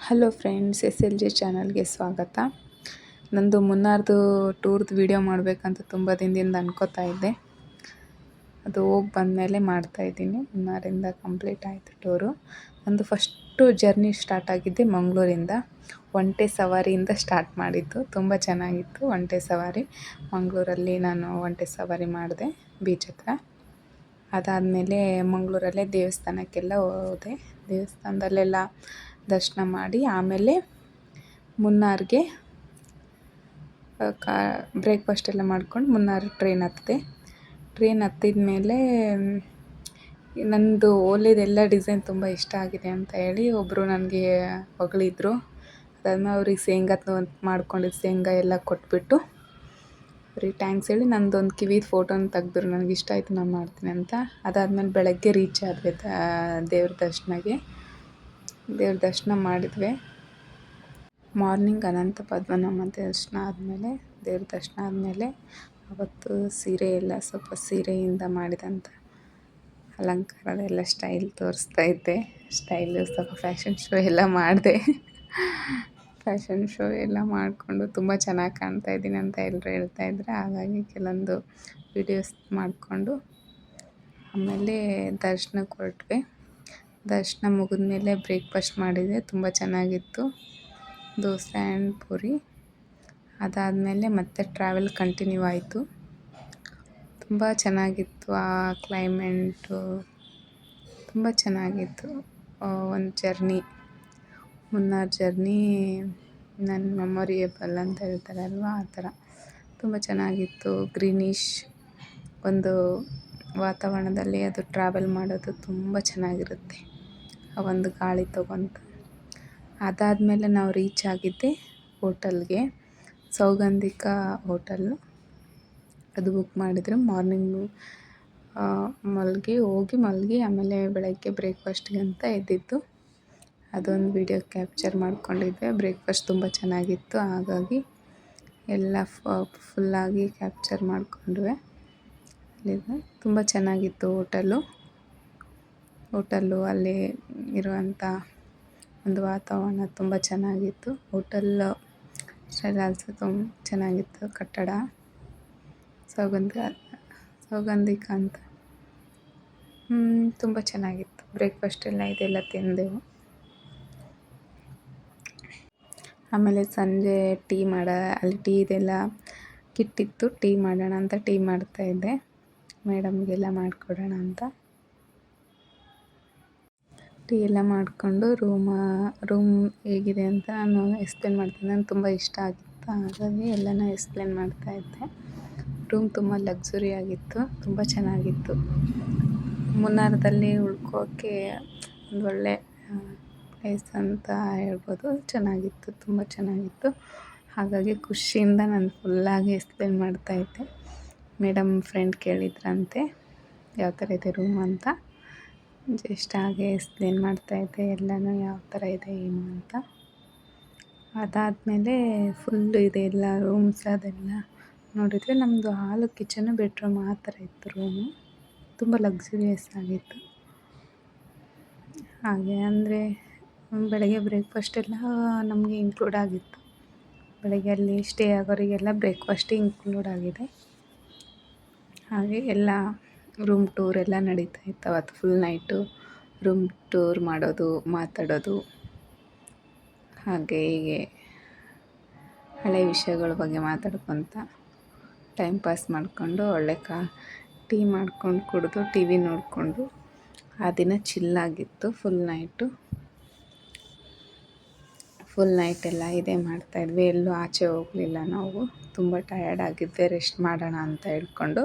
Hello friends, SLJ ಚಾನಲ್ಗೆ ಸ್ವಾಗತ. ನಂದು ಮುನ್ನಾರ್ದು ಟೂರ್ದು ವಿಡಿಯೋ ಮಾಡಬೇಕಂತ ತುಂಬ ದಿನದಿಂದ ಅನ್ಕೋತಾ ಇದ್ದೆ. ಅದು ಹೋಗಿ ಬಂದಮೇಲೆ ಮಾಡ್ತಾಯಿದ್ದೀನಿ. ಮುನ್ನಾರಿಂದ ಕಂಪ್ಲೀಟ್ ಆಯಿತು ಟೂರು. ನಂದು ಫಸ್ಟು ಜರ್ನಿ ಸ್ಟಾರ್ಟ್ ಆಗಿದ್ದೆ ಮಂಗಳೂರಿಂದ. ಒಂಟೆ ಸವಾರಿಯಿಂದ ಸ್ಟಾರ್ಟ್ ಮಾಡಿದ್ದು. ತುಂಬ ಚೆನ್ನಾಗಿತ್ತು ಒಂಟೆ ಸವಾರಿ. ಮಂಗಳೂರಲ್ಲಿ ನಾನು ಒಂಟೆ ಸವಾರಿ ಮಾಡಿದೆ ಬೀಚ್ ಹತ್ರ. ಅದಾದಮೇಲೆ ಮಂಗಳೂರಲ್ಲೇ ದೇವಸ್ಥಾನಕ್ಕೆಲ್ಲ ಹೋದೆ. ದೇವಸ್ಥಾನದಲ್ಲೆಲ್ಲ ದರ್ಶನ ಮಾಡಿ ಆಮೇಲೆ ಮುನ್ನಾರ್ಗೆ ಬ್ರೇಕ್ಫಾಸ್ಟ್ ಎಲ್ಲ ಮಾಡ್ಕೊಂಡು ಮುನ್ನಾರ್ ಟ್ರೈನ್ ಹತ್ತಿದೆ. ಟ್ರೈನ್ ಹತ್ತಿದ ಮೇಲೆ ನನ್ನದು ಓಲೆದೆಲ್ಲ ಡಿಸೈನ್ ತುಂಬ ಇಷ್ಟ ಆಗಿದೆ ಅಂತ ಹೇಳಿ ಒಬ್ಬರು ನನಗೆ ಹೊಗಳಿದ್ರು. ಅದಾದ್ಮೇಲೆ ಅವ್ರಿಗೆ ಶೇಂಗಾ ಮಾಡ್ಕೊಂಡಿದ್ದು ಶೇಂಗಾ ಎಲ್ಲ ಕೊಟ್ಬಿಟ್ಟು ಅವ್ರಿಗೆ ಥ್ಯಾಂಕ್ಸ್ ಹೇಳಿ ನಂದೊಂದು ಕಿವಿದು ಫೋಟೋನ ತೆಗೆದ್ರು. ನನಗೆ ಇಷ್ಟ ಆಯಿತು, ನಾನು ಮಾಡ್ತೀನಿ ಅಂತ. ಅದಾದಮೇಲೆ ಬೆಳಗ್ಗೆ ರೀಚ್ ಆದ್ವಿ ದೇವ್ರ ದರ್ಶನ ಮಾಡಿದ್ವಿ. ಮಾರ್ನಿಂಗ್ ಅನಂತ ಪದ್ಮನಾಭ ದರ್ಶನ ಆದಮೇಲೆ ದೇವ್ರ ದರ್ಶನ ಆದಮೇಲೆ ಅವತ್ತು ಸ್ವಲ್ಪ ಸೀರೆಯಿಂದ ಮಾಡಿದಂಥ ಅಲಂಕಾರದೆಲ್ಲ ಸ್ಟೈಲ್ ತೋರಿಸ್ತಾ ಇದ್ದೆ. ಸ್ವಲ್ಪ ಫ್ಯಾಷನ್ ಶೋ ಎಲ್ಲ ಮಾಡಿದೆ. ಫ್ಯಾಷನ್ ಶೋ ಎಲ್ಲ ಮಾಡಿಕೊಂಡು ತುಂಬ ಚೆನ್ನಾಗಿ ಕಾಣ್ತಾ ಇದ್ದೀನಿ ಅಂತ ಎಲ್ಲರೂ ಹೇಳ್ತಾಯಿದ್ರು. ಹಾಗಾಗಿ ಕೆಲವೊಂದು ವಿಡಿಯೋಸ್ ಮಾಡಿಕೊಂಡು ಆಮೇಲೆ ದರ್ಶನಕ್ಕೆ ಹೊರಟ್ವಿ. ದರ್ಶನ ಮುಗಿದ್ಮೇಲೆ ಬ್ರೇಕ್ಫಾಸ್ಟ್ ಮಾಡಿದೆ, ತುಂಬ ಚೆನ್ನಾಗಿತ್ತು, ದೋಸೆ ಆ್ಯಂಡ್ ಪೂರಿ. ಅದಾದಮೇಲೆ ಮತ್ತೆ ಟ್ರಾವೆಲ್ ಕಂಟಿನ್ಯೂ ಆಯಿತು. ತುಂಬ ಚೆನ್ನಾಗಿತ್ತು ಆ ಕ್ಲೈಮೇಟು, ತುಂಬ ಚೆನ್ನಾಗಿತ್ತು. ಒಂದು ಮುನ್ನಾರ್ ಜರ್ನಿ ನನ್ನ ಮೆಮೊರಿಯೇಬಲ್ ಅಂತ ಹೇಳ್ತಾರಲ್ವ, ಆ ಥರ ತುಂಬ ಚೆನ್ನಾಗಿತ್ತು. ಗ್ರೀನಿಶ್ ಒಂದು ವಾತಾವರಣದಲ್ಲಿ ಅದು ಟ್ರಾವೆಲ್ ಮಾಡೋದು ತುಂಬ ಚೆನ್ನಾಗಿರುತ್ತೆ, ಆ ಒಂದು ಗಾಳಿ ತಗೊಂಡು. ಅದಾದಮೇಲೆ ನಾವು ರೀಚ್ ಆಗಿದ್ದೆ ಹೋಟೆಲ್ಗೆ, ಸೌಗಂಧಿಕ ಹೋಟೆಲ್ಲು. ಅದು ಬುಕ್ ಮಾಡಿದ್ರು. ಮಾರ್ನಿಂಗು ಮಲಗಿ ಆಮೇಲೆ ಬೆಳಗ್ಗೆ ಬ್ರೇಕ್ಫಾಸ್ಟ್ಗೆ ಅಂತ ಎದ್ದಿದ್ದು. ಅದೊಂದು ವಿಡಿಯೋ ಕ್ಯಾಪ್ಚರ್ ಮಾಡ್ಕೊಂಡಿದ್ದೆ. ಬ್ರೇಕ್ಫಾಸ್ಟ್ ತುಂಬ ಚೆನ್ನಾಗಿತ್ತು, ಹಾಗಾಗಿ ಎಲ್ಲ ಫುಲ್ಲಾಗಿ ಕ್ಯಾಪ್ಚರ್ ಮಾಡಿಕೊಂಡ್ವಿ. ತುಂಬ ಚೆನ್ನಾಗಿತ್ತು ಹೋಟೆಲ್ಲು ಅಲ್ಲಿ ಇರುವಂಥ ಒಂದು ವಾತಾವರಣ ತುಂಬ ಚೆನ್ನಾಗಿತ್ತು. ಹೋಟೆಲ್ ಸ್ಟೈಲ್ ಆಲ್ಸೋ ತುಂಬ ಚೆನ್ನಾಗಿತ್ತು. ಕಟ್ಟಡ ಸೌಗಂಧಿಕ ಅಂತ ತುಂಬ ಚೆನ್ನಾಗಿತ್ತು. ಬ್ರೇಕ್ಫಾಸ್ಟ್ ಎಲ್ಲ ಇದೆಲ್ಲ ತಿಂದೆವು. ಆಮೇಲೆ ಸಂಜೆ ಅಲ್ಲಿ ಟೀದೆಲ್ಲ ಕಿಟ್ಟಿತ್ತು. ಟೀ ಮಾಡೋಣ ಅಂತ ಟೀ ಮಾಡ್ತಾಯಿದ್ದೆ, ಮೇಡಮ್ಗೆಲ್ಲ ಮಾಡಿಕೊಡೋಣ ಅಂತ. ಟೀ ಎಲ್ಲ ಮಾಡಿಕೊಂಡು ರೂಮ್ ಹೇಗಿದೆ ಅಂತ ನಾನು ಎಕ್ಸ್ಪ್ಲೇನ್ ಮಾಡ್ತೀನಿ. ನನಗೆ ತುಂಬ ಇಷ್ಟ ಆಗಿತ್ತು, ಹಾಗಾಗಿ ಎಲ್ಲನೂ ಎಕ್ಸ್ಪ್ಲೇನ್ ಮಾಡ್ತಾಯಿದ್ದೆ. ರೂಮ್ ತುಂಬ ಲಕ್ಸುರಿ ಆಗಿತ್ತು, ತುಂಬ ಚೆನ್ನಾಗಿತ್ತು. ಮುನ್ನಾರದಲ್ಲಿ ಉಳ್ಕೋಕ್ಕೆ ಒಂದು ಒಳ್ಳೆ ಪ್ಲೇಸ್ ಅಂತ ಹೇಳ್ಬೋದು. ಚೆನ್ನಾಗಿತ್ತು, ತುಂಬ ಚೆನ್ನಾಗಿತ್ತು. ಹಾಗಾಗಿ ಖುಷಿಯಿಂದ ನಾನು ಫುಲ್ಲಾಗಿ ಎಕ್ಸ್ಪ್ಲೇನ್ ಮಾಡ್ತಾಯಿದ್ದೆ. ಮೇಡಮ್ ಫ್ರೆಂಡ್ ಕೇಳಿದ್ರಂತೆ ಯಾವ ಥರ ಇದೆ ರೂಮ್ ಅಂತ. ಜಸ್ಟ್ ಹಾಗೆ ಎಕ್ಸ್ಪ್ಲೇನ್ ಮಾಡ್ತಾಯಿದ್ದೆ ಎಲ್ಲನೂ ಯಾವ ಥರ ಇದೆ ಏನು ಅಂತ. ಅದಾದಮೇಲೆ ಫುಲ್ಲು ಇದೆಲ್ಲ ರೂಮ್ಸ್ ಅದೆಲ್ಲ ನೋಡಿದ್ವಿ. ನಮ್ಮದು ಹಾಲು, ಕಿಚನು, ಬೆಡ್ರೂಮ್ ಆ ಥರ ಇತ್ತು ರೂಮು. ತುಂಬ ಲಕ್ಸುರಿಯಸ್ ಆಗಿತ್ತು. ಹಾಗೆ ಅಂದರೆ ಬೆಳಗ್ಗೆ ಬ್ರೇಕ್ಫಾಸ್ಟ್ ಎಲ್ಲ ನಮಗೆ ಇನ್ಕ್ಲೂಡ್ ಆಗಿತ್ತು. ಬೆಳಗ್ಗೆ ಅಲ್ಲಿ ಸ್ಟೇ ಆಗೋರಿಗೆಲ್ಲ ಬ್ರೇಕ್ಫಾಸ್ಟ್ ಇನ್ಕ್ಲೂಡ್ ಆಗಿದೆ. ಹಾಗೆ ಎಲ್ಲ ರೂಮ್ ಟೂರ್ ಎಲ್ಲ ನಡೀತಾ ಇತ್ತು. ಅವತ್ತು ಫುಲ್ ನೈಟು ರೂಮ್ ಟೂರ್ ಮಾಡೋದು, ಮಾತಾಡೋದು, ಹಾಗೆ ಹೀಗೆ ಹಳೆ ವಿಷಯಗಳ ಬಗ್ಗೆ ಮಾತಾಡ್ಕೊತ ಟೈಮ್ ಪಾಸ್ ಮಾಡಿಕೊಂಡು ಒಳ್ಳೆ ಟೀ ಮಾಡ್ಕೊಂಡು ಕುಡಿದು ಟಿ ವಿ ನೋಡಿಕೊಂಡು ಆ ದಿನ ಚಿಲ್ಲಾಗಿತ್ತು. ಫುಲ್ ನೈಟೆಲ್ಲ ಇದೇ ಮಾಡ್ತಾಯಿದ್ವಿ. ಎಲ್ಲೂ ಆಚೆ ಹೋಗಲಿಲ್ಲ ನಾವು. ತುಂಬ ಟಯರ್ಡ್ ಆಗಿದ್ವಿ, ರೆಸ್ಟ್ ಮಾಡೋಣ ಅಂತ ಹೇಳ್ಕೊಂಡು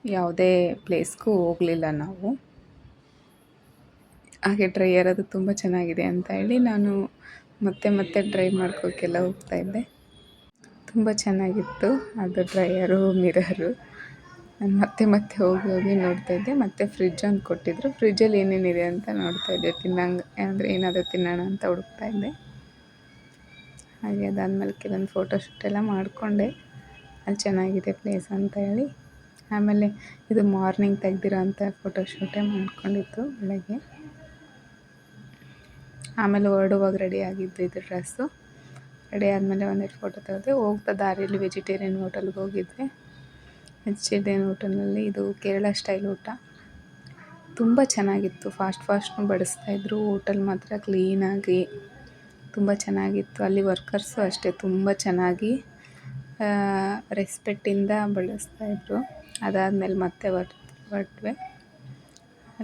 ಯಾವುದೇ ಪ್ಲೇಸ್ಗೂ ಹೋಗಲಿಲ್ಲ ನಾವು. ಹಾಗೆ ಡ್ರೈಯರ್ ಅದು ತುಂಬ ಚೆನ್ನಾಗಿದೆ ಅಂತ ಹೇಳಿ ನಾನು ಮತ್ತೆ ಡ್ರೈ ಮಾಡ್ಕೋಕ್ಕೆಲ್ಲ ಹೋಗ್ತಾಯಿದ್ದೆ. ತುಂಬ ಚೆನ್ನಾಗಿತ್ತು ಅದು ಡ್ರೈಯರು, ಮಿರರು. ನಾನು ಮತ್ತೆ ಹೋಗಿ ನೋಡ್ತಾಯಿದ್ದೆ. ಮತ್ತು ಫ್ರಿಡ್ಜ್ ಒಂದು ಕೊಟ್ಟಿದ್ದರು. ಫ್ರಿಡ್ಜಲ್ಲಿ ಏನೇನಿದೆ ಅಂತ ನೋಡ್ತಾಯಿದ್ದೆ. ಅಂದರೆ ಏನಾದರೂ ತಿನ್ನೋಣ ಅಂತ ಹುಡುಕ್ತಾಯಿದ್ದೆ. ಹಾಗೆ ಅದಾದಮೇಲೆ ಕೆಲವೊಂದು ಫೋಟೋಶೂಟ್ ಎಲ್ಲ ಮಾಡಿಕೊಂಡೆ. ಅಲ್ಲಿ ಚೆನ್ನಾಗಿದೆ ಪ್ಲೇಸ್ ಅಂತ ಹೇಳಿ. ಆಮೇಲೆ ಇದು ಮಾರ್ನಿಂಗ್ ತೆಗೆದಿರೋ ಅಂಥ ಫೋಟೋಶೂಟೇ ಮಾಡ್ಕೊಂಡಿದ್ದು ಬೆಳಗ್ಗೆ. ಆಮೇಲೆ ಹೊರಡುವಾಗ ರೆಡಿ ಆಗಿದ್ದು ಇದು ಡ್ರೆಸ್ಸು. ರೆಡಿ ಆದಮೇಲೆ ಒಂದೆರಡು ಫೋಟೋ ತೆಗೆದೆ. ಹೋಗ್ತಾ ದಾರಿಯಲ್ಲಿ ವೆಜಿಟೇರಿಯನ್ ಹೋಟೆಲ್ಗೆ ಹೋಗಿದ್ವಿ. ವೆಜಿಟೇರಿಯನ್ ಹೋಟೆಲ್ನಲ್ಲಿ ಇದು ಕೇರಳ ಸ್ಟೈಲ್ ಊಟ ತುಂಬ ಚೆನ್ನಾಗಿತ್ತು. ಫಾಸ್ಟ್ನು ಬಡಿಸ್ತಾಯಿದ್ರು. ಹೋಟೆಲ್ ಮಾತ್ರ ಕ್ಲೀನಾಗಿ ತುಂಬ ಚೆನ್ನಾಗಿತ್ತು. ಅಲ್ಲಿ ವರ್ಕರ್ಸು ಅಷ್ಟೇ ತುಂಬ ಚೆನ್ನಾಗಿ ರೆಸ್ಪೆಕ್ಟಿಂದ ಬಡಿಸ್ತಾಯಿದ್ರು. ಅದಾದಮೇಲೆ ಮತ್ತೆ ಹೊರಟ್ವಿ.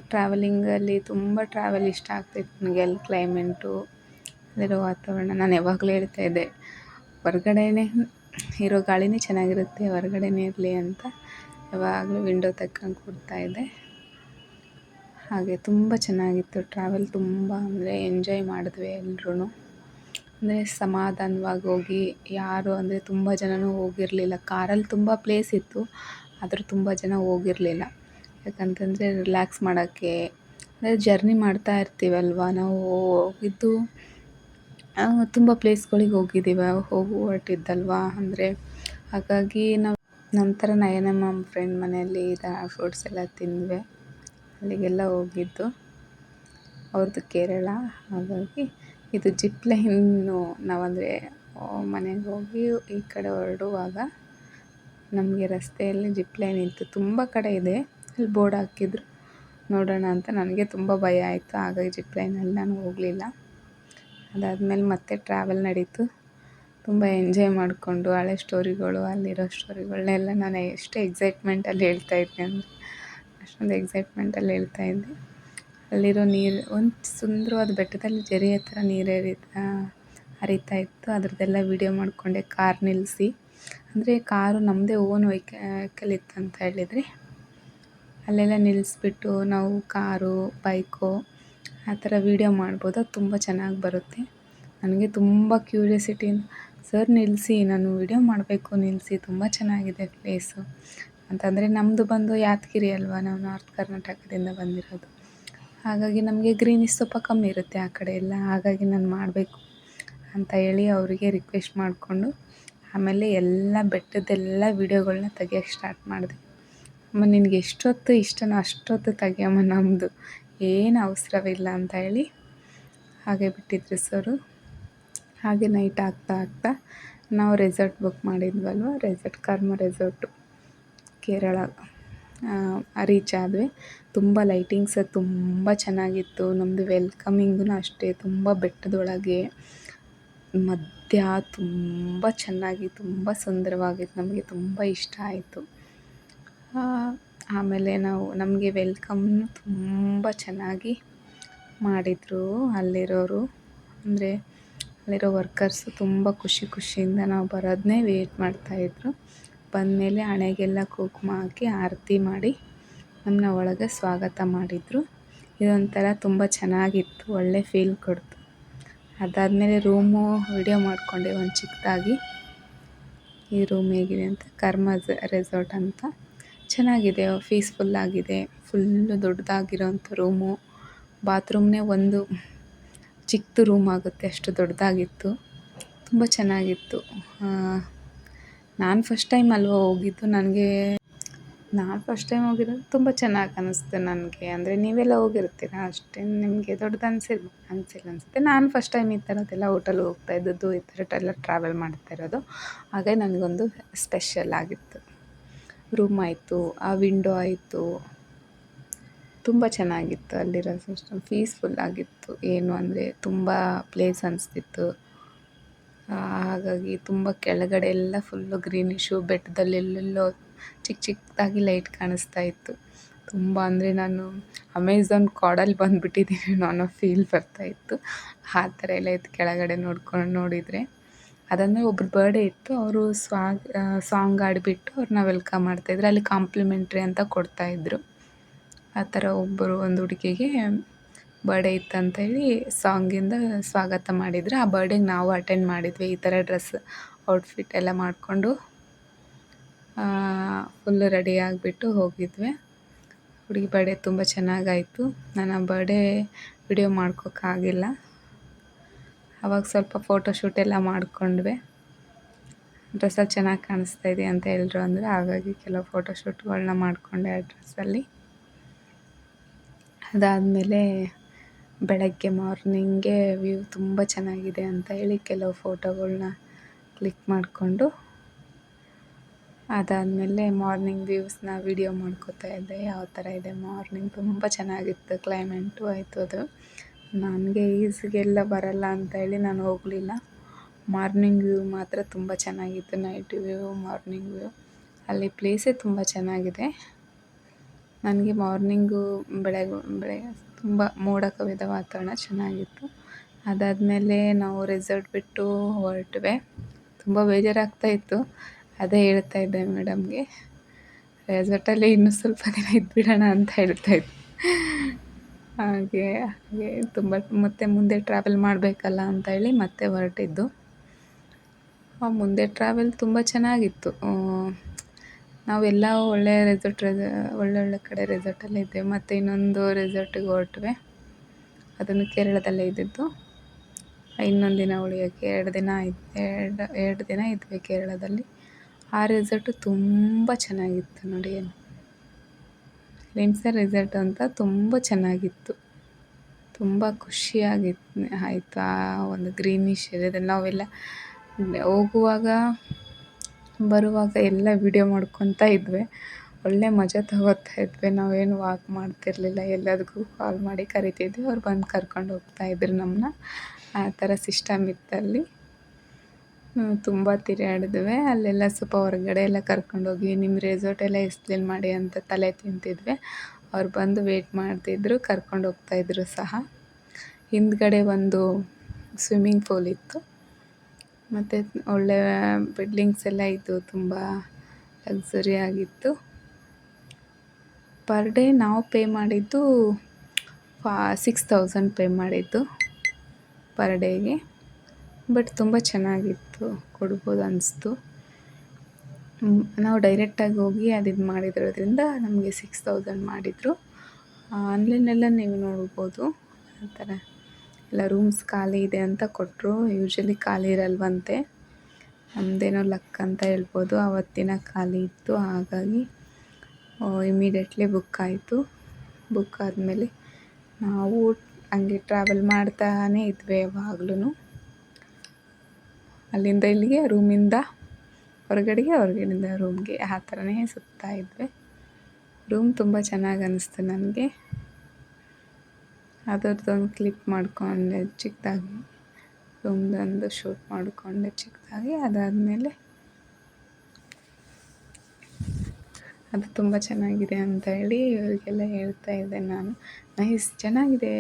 ಟ್ರಾವೆಲಿಂಗಲ್ಲಿ ತುಂಬ ಟ್ರಾವೆಲ್ ಇಷ್ಟ ಆಗ್ತಿತ್ತು ನನಗೆ. ಅಲ್ಲಿ ಕ್ಲೈಮೇಟು, ಅಲ್ಲಿರೋ ವಾತಾವರಣ. ನಾನು ಯಾವಾಗಲೂ ಹೇಳ್ತಾಯಿದ್ದೆ, ಹೊರ್ಗಡೆನೇ ಇರೋ ಗಾಳಿನೇ ಚೆನ್ನಾಗಿರುತ್ತೆ, ಹೊರಗಡೆನೇ ಇರಲಿ ಅಂತ ಯಾವಾಗಲೂ ವಿಂಡೋ ತೆಗ್ಕೊಂಡು ಕೂರ್ತಾಯಿದ್ದೆ. ಹಾಗೆ ತುಂಬ ಚೆನ್ನಾಗಿತ್ತು ಟ್ರಾವೆಲ್. ತುಂಬ ಅಂದರೆ ಎಂಜಾಯ್ ಮಾಡಿದ್ವಿ ಎಲ್ರೂ. ಅಂದರೆ ಸಮಾಧಾನವಾಗಿ ಹೋಗಿ, ಯಾರು ಅಂದರೆ ತುಂಬ ಜನನೂ ಹೋಗಿರಲಿಲ್ಲ. ಕಾರಲ್ಲಿ ತುಂಬ ಪ್ಲೇಸ್ ಇತ್ತು, ಆದರೂ ತುಂಬ ಜನ ಹೋಗಿರಲಿಲ್ಲ. ಯಾಕಂತಂದರೆ ರಿಲ್ಯಾಕ್ಸ್ ಮಾಡೋಕ್ಕೆ, ಅಂದರೆ ಜರ್ನಿ ಮಾಡ್ತಾ ಇರ್ತೀವಲ್ವ ನಾವು. ಹೋಗಿದ್ದು ತುಂಬ ಪ್ಲೇಸ್ಗಳಿಗೆ ಹೋಗಿದ್ದೀವಿ, ಹೊರಟಿದ್ದಲ್ವ. ಅಂದರೆ ಹಾಗಾಗಿ ನಾವು ನಂತರ ನಯನಮ್ಮ ಫ್ರೆಂಡ್ ಮನೆಯಲ್ಲಿ ಫುಡ್ಸ್ ಎಲ್ಲ ತಿಂದ್ವಿ. ಅಲ್ಲಿಗೆಲ್ಲ ಹೋಗಿದ್ದು ಅವ್ರದ್ದು ಕೇರಳ. ಹಾಗಾಗಿ ಇದು ಜಿಪ್ ಲೈನು. ನಾವಂದರೆ ಮನೆಗೆ ಹೋಗಿ ಈ ಕಡೆ ಹೊರಡುವಾಗ ನಮಗೆ ರಸ್ತೆಯಲ್ಲಿ ಜಿಪ್ ಲೈನ್ ಇತ್ತು. ತುಂಬ ಕಡೆ ಇದೆ, ಅಲ್ಲಿ ಬೋರ್ಡ್ ಹಾಕಿದ್ರು. ನೋಡೋಣ ಅಂತ ನನಗೆ ತುಂಬ ಭಯ ಆಯಿತು. ಹಾಗಾಗಿ ಜಿಪ್ ಲೈನಲ್ಲಿ ನಾನು ಹೋಗಲಿಲ್ಲ. ಅದಾದಮೇಲೆ ಮತ್ತೆ ಟ್ರಾವೆಲ್ ನಡೀತು. ತುಂಬ ಎಂಜಾಯ್ ಮಾಡಿಕೊಂಡು ಹಳೆ ಸ್ಟೋರಿಗಳು, ಅಲ್ಲಿರೋ ಸ್ಟೋರಿಗಳನ್ನೆಲ್ಲ ನಾನು ಎಷ್ಟು ಎಕ್ಸೈಟ್ಮೆಂಟಲ್ಲಿ ಹೇಳ್ತಾಯಿದ್ದೆ ಅಂದರೆ ಅಷ್ಟೊಂದು ಎಕ್ಸೈಟ್ಮೆಂಟಲ್ಲಿ ಹೇಳ್ತಾಯಿದ್ದೆ. ಅಲ್ಲಿರೋ ನೀರು, ಒಂದು ಸುಂದರವಾದ ಬೆಟ್ಟದಲ್ಲಿ ಝರಿ ಹತ್ರ ನೀರು ಹರಿತಾ ಇತ್ತು. ಅದ್ರದ್ದೆಲ್ಲ ವೀಡಿಯೋ ಮಾಡಿಕೊಂಡೆ ಕಾರ್ ನಿಲ್ಲಿಸಿ. ಅಂದರೆ ಕಾರು ನಮ್ಮದೇ ಓನ್ ವೆಹಿಕಲ್ ಇತ್ತಂತ ಹೇಳಿದರೆ ಅಲ್ಲೆಲ್ಲ ನಿಲ್ಲಿಸ್ಬಿಟ್ಟು ನಾವು ಕಾರು, ಬೈಕು ಆ ಥರ ವೀಡಿಯೋ ಮಾಡ್ಬೋದು. ಅದು ತುಂಬ ಚೆನ್ನಾಗಿ ಬರುತ್ತೆ. ನನಗೆ ತುಂಬ ಕ್ಯೂರಿಯಾಸಿಟಿ, ಸರ್ ನಿಲ್ಲಿಸಿ, ನಾನು ವೀಡಿಯೋ ಮಾಡಬೇಕು, ನಿಲ್ಲಿಸಿ, ತುಂಬ ಚೆನ್ನಾಗಿದೆ ಪ್ಲೇಸು ಅಂತಂದರೆ. ನಮ್ಮದು ಬಂದು ಯಾದಗಿರಿ ಅಲ್ವ, ನಾವು ನಾರ್ತ್ ಕರ್ನಾಟಕದಿಂದ ಬಂದಿರೋದು. ಹಾಗಾಗಿ ನಮಗೆ ಗ್ರೀನಿಶ್ ಸ್ವಲ್ಪ ಕಮ್ಮಿ ಇರುತ್ತೆ ಆ ಕಡೆ ಎಲ್ಲ. ಹಾಗಾಗಿ ನಾನು ಮಾಡಬೇಕು ಅಂತ ಹೇಳಿ ಅವರಿಗೆ ರಿಕ್ವೆಸ್ಟ್ ಮಾಡಿಕೊಂಡು ಆಮೇಲೆ ಎಲ್ಲ ಬೆಟ್ಟದ್ದೆಲ್ಲ ವೀಡಿಯೋಗಳನ್ನ ತೆಗಿಯೋಕ್ಕೆ ಸ್ಟಾರ್ಟ್ ಮಾಡಿದೆ. ಅಮ್ಮ ನಿನಗೆ ಎಷ್ಟೊತ್ತು ಇಷ್ಟನೋ ಅಷ್ಟೊತ್ತು ತೆಗಿಯಮ್ಮ, ನಮ್ಮದು ಏನು ಅವಸರವಿಲ್ಲ ಅಂತ ಹೇಳಿ ಹಾಗೆ ಬಿಟ್ಟಿದ್ರು ಸರು. ಹಾಗೆ ನೈಟ್ ಆಗ್ತಾ ನಾವು ರೆಸಾರ್ಟ್ ಬುಕ್ ಮಾಡಿದ್ವಲ್ವ, ಕರ್ಮ ರೆಸಾರ್ಟು ಕೇರಳ ರೀಚ್ ಆದ್ವಿ. ತುಂಬ ಲೈಟಿಂಗ್ಸ್ ತುಂಬ ಚೆನ್ನಾಗಿತ್ತು. ನಮ್ಮದು ವೆಲ್ಕಮಿಂಗೂ ಅಷ್ಟೇ ತುಂಬ ಬೆಟ್ಟದೊಳಗೆ ಮಧ್ಯ ತುಂಬ ಚೆನ್ನಾಗಿ, ತುಂಬ ಸುಂದರವಾಗಿತ್ತು. ನಮಗೆ ತುಂಬ ಇಷ್ಟ ಆಯಿತು. ಆಮೇಲೆ ನಮಗೆ ವೆಲ್ಕಮ್ನು ತುಂಬ ಚೆನ್ನಾಗಿ ಮಾಡಿದರು ಅಲ್ಲಿರೋರು. ಅಂದರೆ ಅಲ್ಲಿರೋ ವರ್ಕರ್ಸು ತುಂಬ ಖುಷಿಯಿಂದ ನಾವು ಬರೋದನ್ನೇ ವೇಟ್ ಮಾಡ್ತಾಯಿದ್ರು. ಬಂದಮೇಲೆ ಹಣೆಗೆಲ್ಲ ಕುಂಕುಮ ಹಾಕಿ ಆರತಿ ಮಾಡಿ ನಮ್ಮನ್ನ ಒಳಗೆ ಸ್ವಾಗತ ಮಾಡಿದರು. ಇದೊಂಥರ ತುಂಬ ಚೆನ್ನಾಗಿತ್ತು, ಒಳ್ಳೆ ಫೀಲ್ ಕೊಡ್ತು. ಅದಾದಮೇಲೆ ರೂಮು ವಿಡಿಯೋ ಮಾಡಿಕೊಂಡೆ ಒಂದು ಚಿಕ್ಕದಾಗಿ. ಈ ರೂಮ್ ಹೇಗಿದೆ ಅಂತ, ಕರ್ಮ ರೆಸಾರ್ಟ್ ಅಂತ. ಚೆನ್ನಾಗಿದೆ, ಪೀಸ್ಫುಲ್ಲಾಗಿದೆ. Full ದೊಡ್ಡದಾಗಿರೋಂಥ room. ಬಾತ್ರೂಮ್ನೇ ಒಂದು ಚಿಕ್ಕದು ರೂಮ್ ಆಗುತ್ತೆ, ಅಷ್ಟು ದೊಡ್ಡದಾಗಿತ್ತು. ತುಂಬ ಚೆನ್ನಾಗಿತ್ತು. ನಾನು ಫಸ್ಟ್ ಟೈಮ್ ಅಲ್ವ ಹೋಗಿದ್ದು. ನಾನು ಫಸ್ಟ್ ಟೈಮ್ ಹೋಗಿರೋದು ತುಂಬ ಚೆನ್ನಾಗಿ ಅನ್ನಿಸ್ತು ನನಗೆ. ಅಂದರೆ ನೀವೆಲ್ಲ ಹೋಗಿರ್ತೀರ, ಅಷ್ಟೇನು ನಿಮಗೆ ದೊಡ್ಡದು ಅನಿಸಿಲ್ಲ ಅನಿಸುತ್ತೆ. ನಾನು ಫಸ್ಟ್ ಟೈಮ್ ಈ ಥರದ್ದೆಲ್ಲ ಹೋಟೆಲ್ಗೆ ಹೋಗ್ತಾ ಇದ್ದದ್ದು, ಈ ಥರ ಟ್ರಾವೆಲ್ ಮಾಡ್ತಾ ಇರೋದು. ಹಾಗಾಗಿ ನನಗೊಂದು ಸ್ಪೆಷಲ್ ಆಗಿತ್ತು. ರೂಮ್ ಆಯಿತು, ಆ ವಿಂಡೋ ಆಯಿತು, ತುಂಬ ಚೆನ್ನಾಗಿತ್ತು. ಅಲ್ಲಿರೋ ಸಿಸ್ಟಮ್ ಪೀಸ್ಫುಲ್ ಆಗಿತ್ತು. ಏನು ಅಂದರೆ ತುಂಬ ಪ್ಲೇಸ್ ಅನಿಸ್ತಿತ್ತು. ಹಾಗಾಗಿ ತುಂಬ ಕೆಳಗಡೆ ಎಲ್ಲ ಫುಲ್ಲು ಗ್ರೀನಿಶು, ಬೆಟ್ಟದಲ್ಲಿ ಎಲ್ಲೆಲ್ಲೋ ಚಿಕ್ಕದಾಗಿ ಲೈಟ್ ಕಾಣಿಸ್ತಾ ಇತ್ತು. ತುಂಬ ಅಂದರೆ ನಾನು ಅಮೆಝಾನ್ ಕಾಡಲ್ಲಿ ಬಂದುಬಿಟ್ಟಿದ್ದೀನೇನೋ ಅನ್ನೋ ಫೀಲ್ ಬರ್ತಾಯಿತ್ತು. ಆ ಥರ ಎಲ್ಲ ಇತ್ತು ಕೆಳಗಡೆ ನೋಡಿದರೆ. ಅದಾದಮೇಲೆ ಒಬ್ರು ಬರ್ಡೇ ಇತ್ತು. ಅವರು ಸಾಂಗ್ ಆಡಿಬಿಟ್ಟು ಅವ್ರನ್ನ ವೆಲ್ಕಮ್ ಮಾಡ್ತಾಯಿದ್ರು. ಅಲ್ಲಿ ಕಾಂಪ್ಲಿಮೆಂಟ್ರಿ ಅಂತ ಕೊಡ್ತಾಯಿದ್ರು. ಆ ಥರ ಒಂದು ಹುಡುಗಿಗೆ ಬರ್ಡೇ ಇತ್ತಂತ ಹೇಳಿ ಸಾಂಗಿಂದ ಸ್ವಾಗತ ಮಾಡಿದ್ರು. ಆ ಬರ್ಡೇಗೆ ನಾವು ಅಟೆಂಡ್ ಮಾಡಿದ್ವಿ. ಈ ಥರ ಡ್ರೆಸ್ ಔಟ್ಫಿಟ್ ಎಲ್ಲ ಮಾಡಿಕೊಂಡು ಫುಲ್ಲು ರೆಡಿ ಆಗಿಬಿಟ್ಟು ಹೋಗಿದ್ವಿ. ಹುಡುಗಿ ಬರ್ಡೇ ತುಂಬ ಚೆನ್ನಾಗಾಯಿತು. ನಾನು ಆ ಬರ್ಡೇ ವಿಡಿಯೋ ಮಾಡ್ಕೋಕ್ಕಾಗಿಲ್ಲ. ಆವಾಗ ಸ್ವಲ್ಪ ಫೋಟೋಶೂಟ್ ಎಲ್ಲ ಮಾಡಿಕೊಂಡ್ವಿ. ಡ್ರೆಸ್ಸಲ್ಲಿ ಚೆನ್ನಾಗಿ ಕಾಣಿಸ್ತಾ ಇದೆ ಅಂತ ಎಲ್ಲರೂ ಅಂದರು. ಹಾಗಾಗಿ ಕೆಲವು ಫೋಟೋಶೂಟ್ಗಳನ್ನ ಮಾಡಿಕೊಂಡೆ ಆ ಡ್ರೆಸ್ಸಲ್ಲಿ. ಅದಾದಮೇಲೆ ಬೆಳಗ್ಗೆ ಮಾರ್ನಿಂಗೇ ವ್ಯೂ ತುಂಬ ಚೆನ್ನಾಗಿದೆ ಅಂತ ಹೇಳಿ ಕೆಲವು ಫೋಟೋಗಳ್ನ ಕ್ಲಿಕ್ ಮಾಡಿಕೊಂಡು ಅದಾದಮೇಲೆ ಮಾರ್ನಿಂಗ್ ವ್ಯೂಸ್ನ ವೀಡಿಯೋ ಮಾಡ್ಕೋತಾ ಇದ್ದೆ. ಯಾವ ಥರ ಇದೆ ಮಾರ್ನಿಂಗ್, ತುಂಬ ಚೆನ್ನಾಗಿತ್ತು ಕ್ಲೈಮೇಟು ಆಯಿತು. ಅದು ನನಗೆ ಈಸಿಗೆಲ್ಲ ಬರಲ್ಲ ಅಂತ ಹೇಳಿ ನಾನು ಹೋಗಲಿಲ್ಲ. ಮಾರ್ನಿಂಗ್ ವ್ಯೂ ಮಾತ್ರ ತುಂಬ ಚೆನ್ನಾಗಿತ್ತು. ನೈಟ್ ವ್ಯೂ, ಮಾರ್ನಿಂಗ್ ವ್ಯೂ, ಅಲ್ಲಿ ಪ್ಲೇಸೇ ತುಂಬ ಚೆನ್ನಾಗಿದೆ. ನನಗೆ ಮಾರ್ನಿಂಗು ಬೆಳಗ್ಗೆ ತುಂಬ ಮೋಡ ಕವಿದ ವಾತಾವರಣ ಚೆನ್ನಾಗಿತ್ತು. ಅದಾದಮೇಲೆ ನಾವು ರೆಸಾರ್ಟ್ ಬಿಟ್ಟು ಹೊರಟ್ವಿ. ತುಂಬ ಬೇಜಾರಾಗ್ತಾಯಿತ್ತು. ಅದೇ ಹೇಳ್ತಾ ಇದ್ದೆ ಮೇಡಮ್ಗೆ, ರೆಸಾರ್ಟಲ್ಲಿ ಇನ್ನೂ ಸ್ವಲ್ಪ ದಿನ ಇದ್ಬಿಡೋಣ ಅಂತ ಹೇಳ್ತಾಯಿದ್ದೆ. ಹಾಗೆ ತುಂಬ ಮತ್ತೆ ಮುಂದೆ ಟ್ರಾವೆಲ್ ಮಾಡಬೇಕಲ್ಲ ಅಂತ ಹೇಳಿ ಮತ್ತೆ ಹೊರಟಿದ್ದು. ಮುಂದೆ ಟ್ರಾವೆಲ್ ತುಂಬ ಚೆನ್ನಾಗಿತ್ತು. ನಾವೆಲ್ಲ ಒಳ್ಳೆಯ ಒಳ್ಳೊಳ್ಳೆ ಕಡೆ ರೆಸಾರ್ಟಲ್ಲೇ ಇದ್ದೇವೆ. ಮತ್ತು ಇನ್ನೊಂದು ರೆಸಾರ್ಟಿಗೆ ಹೊರಟ್ವಿ. ಅದನ್ನು ಕೇರಳದಲ್ಲೇ ಇದ್ದಿದ್ದು. ಇನ್ನೊಂದು ದಿನ ಉಳಿಯೋಕ್ಕೆ 2 ದಿನ ಇದ್ವಿ ಕೇರಳದಲ್ಲಿ. ಆ ರೆಸಾರ್ಟು ತುಂಬ ಚೆನ್ನಾಗಿತ್ತು ನೋಡಿ. ಲಿಮ್ಸಾ ರೆಸಾರ್ಟ್ ಅಂತ ತುಂಬ ಚೆನ್ನಾಗಿತ್ತು. ತುಂಬ ಆಯಿತು. ಆ ಒಂದು ಗ್ರೀನಿಶ್ ಇದೆ. ನಾವೆಲ್ಲ ಹೋಗುವಾಗ ಬರುವಾಗ ಎಲ್ಲ ವಿಡಿಯೋ ಮಾಡ್ಕೊತಾ ಇದ್ವಿ. ಒಳ್ಳೆ ಮಜಾ ತಗೋತಾ ಇದ್ವಿ. ನಾವೇನು ವಾಕ್ ಮಾಡ್ತಿರಲಿಲ್ಲ. ಎಲ್ಲದಕ್ಕೂ ಕಾಲ್ ಮಾಡಿ ಕರಿತಿದ್ವಿ, ಅವ್ರು ಬಂದು ಕರ್ಕೊಂಡು ಹೋಗ್ತಾಯಿದ್ರು ನಮ್ಮನ್ನ. ಆ ಥರ ಸಿಸ್ಟಮ್ ಇತ್ತಲ್ಲಿ. ತುಂಬ ತಿರುಗಾಡಿದ್ವಿ. ಅಲ್ಲೆಲ್ಲ ಸ್ವಲ್ಪ ಹೊರಗಡೆ ಎಲ್ಲ ಕರ್ಕೊಂಡೋಗಿ ನಿಮ್ಮ ರೆಸಾರ್ಟ್ ಎಲ್ಲ ಎಕ್ಸ್ಪ್ಲೇನ್ ಮಾಡಿ ಅಂತ ತಲೆ ತಿಂತಿದ್ವಿ. ಅವ್ರು ಬಂದು ವೇಟ್ ಮಾಡ್ತಿದ್ರು, ಕರ್ಕೊಂಡು ಹೋಗ್ತಾಯಿದ್ರು ಸಹ. ಹಿಂದ್ಗಡೆ ಒಂದು ಸ್ವಿಮ್ಮಿಂಗ್ ಪೂಲ್ ಇತ್ತು. ಮತ್ತು ಒಳ್ಳೆಯ ಬಿಲ್ಡಿಂಗ್ಸ್ ಎಲ್ಲ ಇತ್ತು. ತುಂಬ ಲಕ್ಸುರಿ ಆಗಿತ್ತು. ಪರ್ ಡೇ ನಾವು ಪೇ ಮಾಡಿದ್ದು 6000 ಪೇ ಮಾಡಿದ್ದು ಪರ್ ಡೇಗೆ. ಬಟ್ ತುಂಬ ಚೆನ್ನಾಗಿತ್ತು, ಕೊಡ್ಬೋದು ಅನಿಸ್ತು. ನಾವು ಡೈರೆಕ್ಟಾಗಿ ಹೋಗಿ ಇದು ಮಾಡಿದಿರೋದ್ರಿಂದ ನಮಗೆ 6000 ಮಾಡಿದರು. ಆನ್ಲೈನೆಲ್ಲ ನೀವು ನೋಡ್ಬೋದು. ಆ ಥರ ಎಲ್ಲ ರೂಮ್ಸ್ ಖಾಲಿ ಇದೆ ಅಂತ ಕೊಟ್ಟರು. ಯೂಶ್ವಲಿ ಖಾಲಿ ಇರಲ್ವಂತೆ. ನಮ್ಮದೇನೋ ಲಕ್ ಅಂತ ಹೇಳ್ಬೋದು. ಆವತ್ತಿನ ಖಾಲಿ ಇತ್ತು. ಹಾಗಾಗಿ ಇಮಿಡಿಯೇಟ್ಲಿ ಬುಕ್ ಆಯಿತು. ಬುಕ್ ಆದಮೇಲೆ ನಾವು ಹಂಗೆ ಟ್ರಾವೆಲ್ ಮಾಡ್ತಾನೇ ಇದ್ವಿ ಯಾವಾಗ್ಲೂ. ಅಲ್ಲಿಂದ ಇಲ್ಲಿಗೆ, ರೂಮಿಂದ ಹೊರಗಡೆಗೆ, ಹೊರಗಡೆಯಿಂದ ರೂಮ್ಗೆ, ಆ ಥರನೇ ಸುತ್ತಾ ಇದ್ವಿ. ರೂಮ್ ತುಂಬ ಚೆನ್ನಾಗಿ ಅನ್ನಿಸ್ತು ನನಗೆ. ಅದರದ್ದೊಂದು ಕ್ಲಿಪ್ ಮಾಡಿಕೊಂಡೆ ಚಿಕ್ಕದಾಗಿ, ರೂಮ್ದೊಂದು ಶೂಟ್ ಮಾಡಿಕೊಂಡೆ ಚಿಕ್ಕದಾಗಿ. ಅದಾದಮೇಲೆ ಅದು ತುಂಬ ಚೆನ್ನಾಗಿದೆ ಅಂತ ಹೇಳಿ ಇವರಿಗೆಲ್ಲ ಹೇಳ್ತಾ ಇದ್ದೆ ನಾನು. ನೈಸ್, ಚೆನ್ನಾಗಿದೆ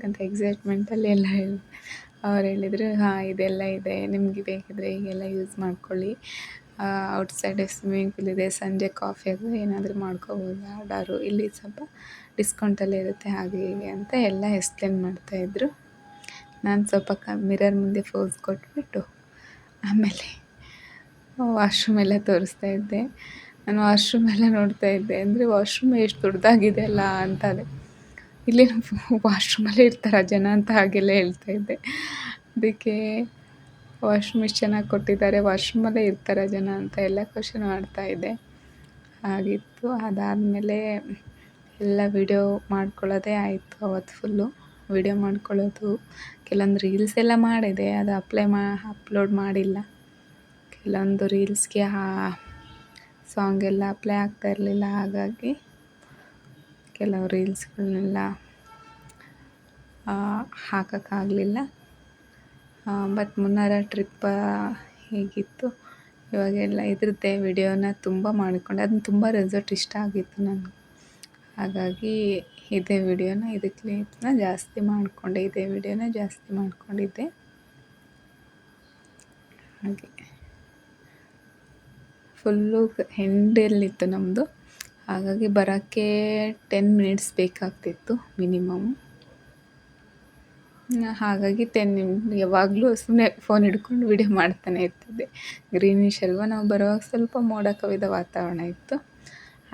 ಅಂತ ಎಕ್ಸೈಟ್ಮೆಂಟಲ್ಲಿ ಎಲ್ಲ ಅವ್ರು ಹೇಳಿದರು, ಹಾಂ ಇದೆಲ್ಲ ಇದೆ, ನಿಮಗೆ ಬೇಕಿದ್ರೆ ಹೀಗೆಲ್ಲ ಯೂಸ್ ಮಾಡ್ಕೊಳ್ಳಿ. ಔಟ್ಸೈಡ್ ಸ್ವಿಮ್ಮಿಂಗ್ ಪೂಲ್ ಇದೆ. ಸಂಜೆ ಕಾಫಿ ಅದು ಏನಾದರೂ ಮಾಡ್ಕೋಬೋದು ಆರ್ಡರು. ಇಲ್ಲಿ ಸ್ವಲ್ಪ ಡಿಸ್ಕೌಂಟಲ್ಲೇ ಇರುತ್ತೆ, ಹಾಗೆ ಹೀಗೆ ಅಂತ ಎಲ್ಲ ಎಕ್ಸ್ಪ್ಲೇನ್ ಮಾಡ್ತಾಯಿದ್ರು. ನಾನು ಸ್ವಲ್ಪ ಮಿರರ್ ಮುಂದೆ ಪೋಸ್ ಕೊಟ್ಬಿಟ್ಟು ಆಮೇಲೆ ವಾಶ್ರೂಮ್ ಎಲ್ಲ ತೋರಿಸ್ತಾ ಇದ್ದೆ. ನಾನು ವಾಶ್ರೂಮ್ ಎಲ್ಲ ನೋಡ್ತಾ ಇದ್ದೆ. ಅಂದರೆ ವಾಶ್ರೂಮ್ ಎಷ್ಟು ದೊಡ್ಡದಾಗಿದೆ ಅಲ್ಲ ಅಂತ. ಅದೇ ಇಲ್ಲಿ ವಾಶ್ರೂಮಲ್ಲೇ ಇರ್ತಾರ ಜನ ಅಂತ ಹಾಗೆಲ್ಲ ಹೇಳ್ತಾ ಇದ್ದೆ. ಅದಕ್ಕೆ ವಾಶ್ರೂಮ್ ಎಷ್ಟು ಚೆನ್ನಾಗಿ ಕೊಟ್ಟಿದ್ದಾರೆ, ವಾಶ್ರೂಮಲ್ಲೇ ಇರ್ತಾರ ಜನ ಅಂತ ಎಲ್ಲ ಕ್ವಶನ್ ಮಾಡ್ತಾ ಇದ್ದೆ. ಆಗಿತ್ತು. ಅದಾದಮೇಲೆ ಎಲ್ಲ ವಿಡಿಯೋ ಮಾಡ್ಕೊಳ್ಳೋದೇ ಆಯಿತು ಅವತ್ತು ಫುಲ್ಲು. ವಿಡಿಯೋ ಮಾಡ್ಕೊಳ್ಳೋದು, ಕೆಲವೊಂದು ರೀಲ್ಸ್ ಎಲ್ಲ ಮಾಡಿದೆ. ಅದು ಅಪ್ಲೋಡ್ ಮಾಡಿಲ್ಲ. ಕೆಲವೊಂದು ರೀಲ್ಸ್ಗೆ ಸಾಂಗ್ ಎಲ್ಲ ಪ್ಲೇ ಆಗ್ತಾ ಇರಲಿಲ್ಲ. ಹಾಗಾಗಿ ಕೆಲವು ರೀಲ್ಸ್ಗಳನ್ನೆಲ್ಲ ಹಾಕೋಕ್ಕಾಗಲಿಲ್ಲ. ಬಟ್ ಮುನ್ನಾರ ಟ್ರಿಪ್ಪ ಹೇಗಿತ್ತು, ಇವಾಗೆಲ್ಲ ಇದ್ರದ್ದೇ ವಿಡಿಯೋನ ತುಂಬ ಮಾಡಿಕೊಂಡೆ. ಅದನ್ನ ತುಂಬ ರೆಸಾರ್ಟ್ ಇಷ್ಟ ಆಗಿತ್ತು ನನಗೆ. ಹಾಗಾಗಿ ಇದೇ ಕ್ಲಿಪ್ನ ಜಾಸ್ತಿ ಮಾಡಿಕೊಂಡೆ. ಇದೇ ವಿಡಿಯೋನ ಜಾಸ್ತಿ ಮಾಡಿಕೊಂಡಿದ್ದೆ. ಹಾಗೆ ಫುಲ್ಲು ಎಂಡಲ್ಲಿತ್ತು ನಮ್ಮದು. ಹಾಗಾಗಿ ಬರೋಕ್ಕೆ 10 ಮಿನಿಟ್ಸ್ ಬೇಕಾಗ್ತಿತ್ತು ಮಿನಿಮಮ್. ಹಾಗಾಗಿ 10 ಮಿನಿಟ್ ಯಾವಾಗಲೂ ಸುಮ್ಮನೆ ಫೋನ್ ಹಿಡ್ಕೊಂಡು ವಿಡಿಯೋ ಮಾಡ್ತಾನೆ ಇರ್ತಿದ್ದೆ. ಗ್ರೀನಿಶ್ ಅಲ್ವಾ, ನಾವು ಬರುವಾಗ ಸ್ವಲ್ಪ ಮೋಡ ಕವಿದ ವಾತಾವರಣ ಇತ್ತು.